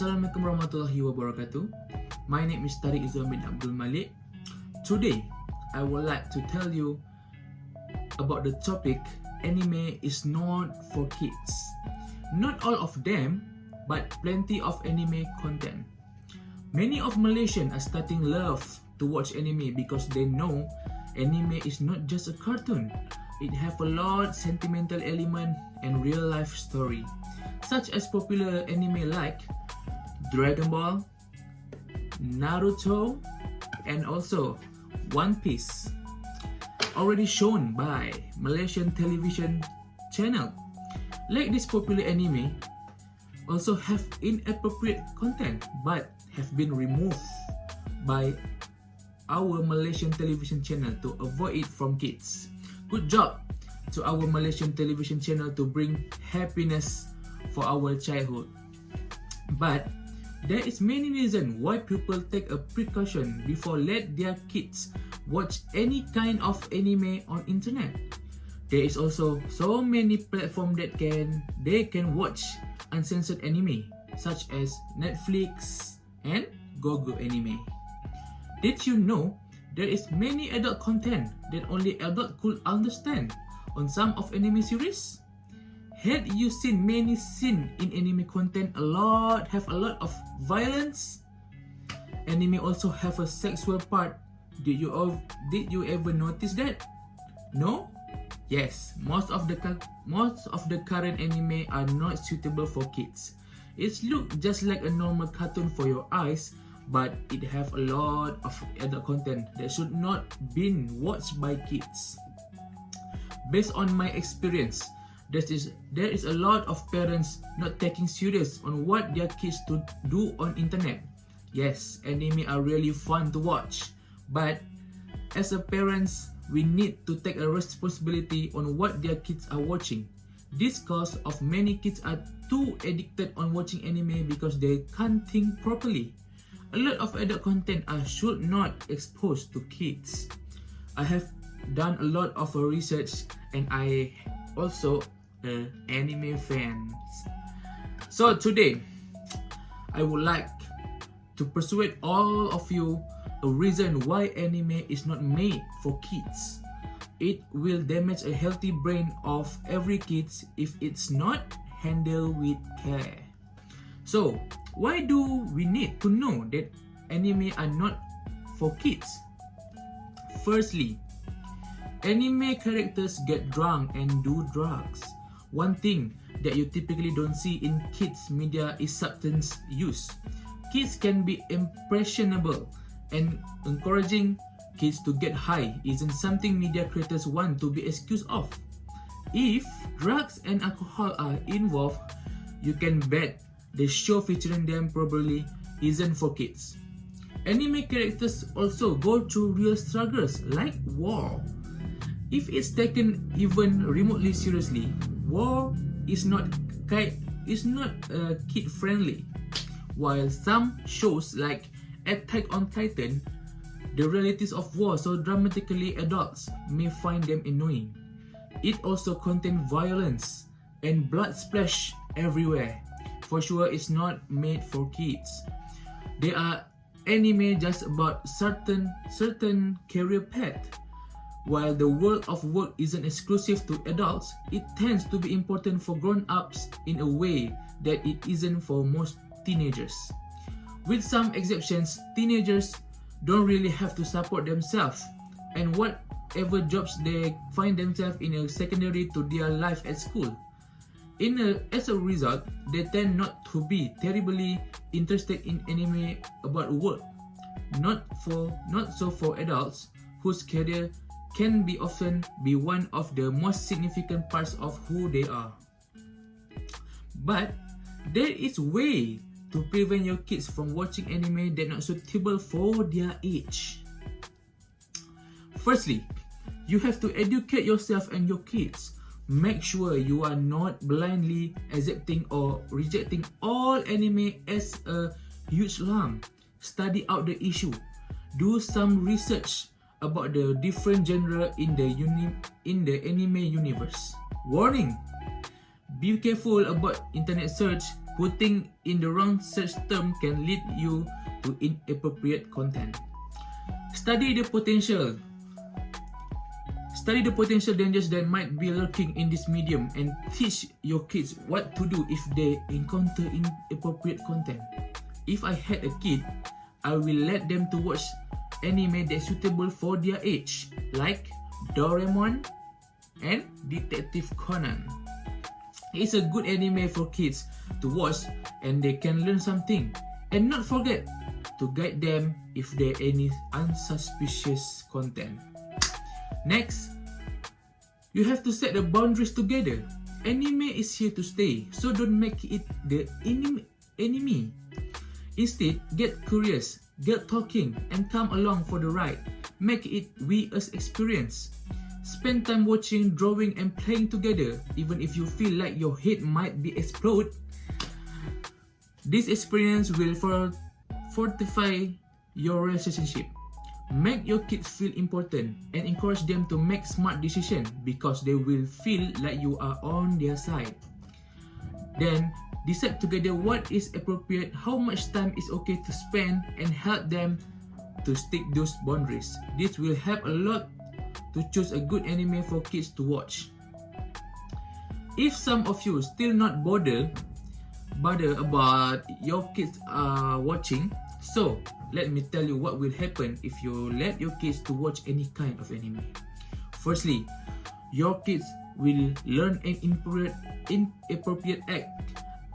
Assalamualaikum warahmatullahi wabarakatuh. My name is Tariq Izzuddin bin Abdul Malik. Today, I would like to tell you about the topic anime is not for kids. Not all of them, but plenty of anime content. Many of Malaysians are starting love to watch anime because they know anime is not just a cartoon. It have a lot sentimental element and real life story, such as popular anime like Dragon Ball, Naruto, and also One Piece, already shown by Malaysian television channel. Like this popular anime also have inappropriate content but have been removed by our Malaysian television channel to avoid it from kids. Good job to our Malaysian television channel to bring happiness for our childhood. But there is many reasons why people take a precaution before let their kids watch any kind of anime on internet. There is also so many platforms that they can watch uncensored anime, such as Netflix and GoGo Anime. Did you know there is many adult content that only adult could understand on some of anime series? Had you seen many scenes in anime content have a lot of violence? Anime also have a sexual part. Did you ever notice that? No? Yes, most of the current anime are not suitable for kids. It looks just like a normal cartoon for your eyes, but it have a lot of adult content that should not be watched by kids. Based on my experience, there is a lot of parents not taking serious on what their kids to do on internet. Yes, anime are really fun to watch, but as a parents, we need to take a responsibility on what their kids are watching. This cause of many kids are too addicted on watching anime because they can't think properly. A lot of adult content should not exposed to kids. I have done a lot of research and I also anime fans. So today, I would like to persuade all of you a reason why anime is not made for kids. It will damage a healthy brain of every kid if it's not handled with care. So, why do we need to know that anime are not for kids? Firstly, anime characters get drunk and do drugs. One thing that you typically don't see in kids media is substance use. Kids can be impressionable, and encouraging kids to get high isn't something media creators want to be excused of. If drugs and alcohol are involved, you can bet the show featuring them probably isn't for kids. Anime characters also go through real struggles like war. If it's taken even remotely seriously, war is not kid friendly. While some shows like Attack on Titan, the realities of war so dramatically adults may find them annoying. It also contains violence and blood splash everywhere. For sure, it's not made for kids. There are anime just about certain career path. While the world of work isn't exclusive to adults, it tends to be important for grown-ups in a way that it isn't for most teenagers. With some exceptions, teenagers don't really have to support themselves, and whatever jobs they find themselves in a secondary to their life at school. As a result, they tend not to be terribly interested in anime about work. Not so for adults whose career can often be one of the most significant parts of who they are. But there is way to prevent your kids from watching anime that not suitable for their age. Firstly, you have to educate yourself and your kids. Make sure you are not blindly accepting or rejecting all anime as a huge lump. Study out the issue. Do some research about the different genre in the anime universe. Warning! Be careful about internet search Putting in the wrong search term can lead you to inappropriate content. Study the potential dangers that might be lurking in this medium and teach your kids what to do if they encounter inappropriate content. If I had a kid, I will let them to watch anime that's suitable for their age, like Doraemon and Detective Conan. It's a good anime for kids to watch and they can learn something. And not forget to guide them if there any unsuspicious content. Next, you have to set the boundaries together. Anime is here to stay, so don't make it the enemy. Instead, get curious, get talking, and come along for the ride. Make it we-us experience. Spend time watching, drawing, and playing together, even if you feel like your head might be explode. This experience will fortify your relationship. Make your kids feel important and encourage them to make smart decisions because they will feel like you are on their side. Then, decide together what is appropriate, how much time is okay to spend, and help them to stick those boundaries. This will help a lot to choose a good anime for kids to watch. If some of you still not bother about your kids are watching, so let me tell you what will happen if you let your kids to watch any kind of anime. Firstly, your kids will learn an inappropriate act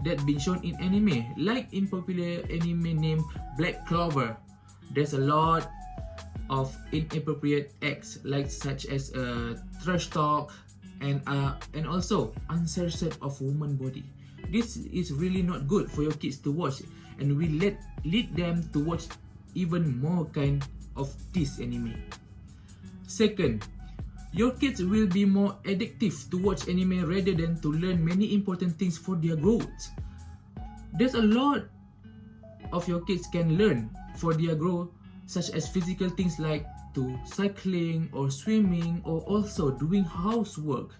that been shown in anime, like in popular anime named Black Clover. There's a lot of inappropriate acts like such as trash talk and also uncensored of woman body. This is really not good for your kids to watch, and we lead them to watch even more kind of this anime. Second, your kids will be more addictive to watch anime rather than to learn many important things for their growth. There's a lot of your kids can learn for their growth, such as physical things like to cycling or swimming or also doing housework.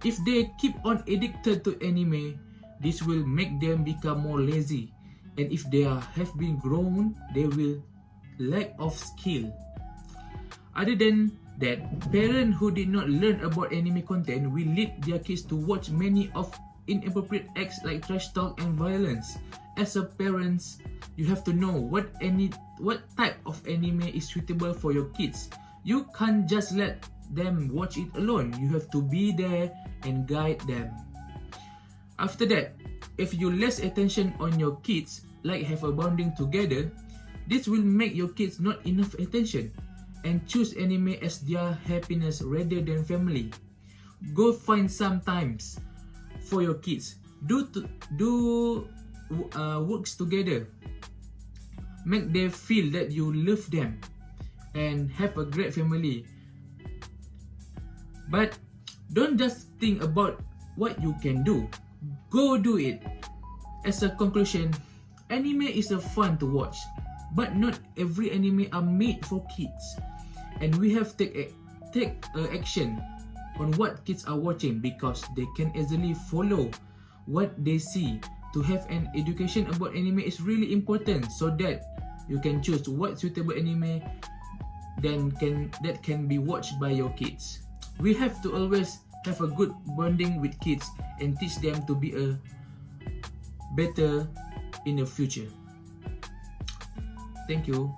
If they keep on addicted to anime, this will make them become more lazy, and if they have been grown, they will lack of skill. Other than that, parents who did not learn about anime content will lead their kids to watch many of inappropriate acts like trash talk and violence. As a parent, you have to know what type of anime is suitable for your kids. You can't just let them watch it alone. You have to be there and guide them. After that, if you less attention on your kids, like have a bonding together, this will make your kids not enough attention and choose anime as their happiness rather than family. Go find some times for your kids. Do works together. Make them feel that you love them and have a great family. But don't just think about what you can do. Go do it. As a conclusion, anime is fun to watch, but not every anime are made for kids, and we have take action on what kids are watching because they can easily follow what they see. To have an education about anime is really important so that you can choose what suitable anime that can be watched by your kids. We have to always have a good bonding with kids and teach them to be a better in the future. Thank you.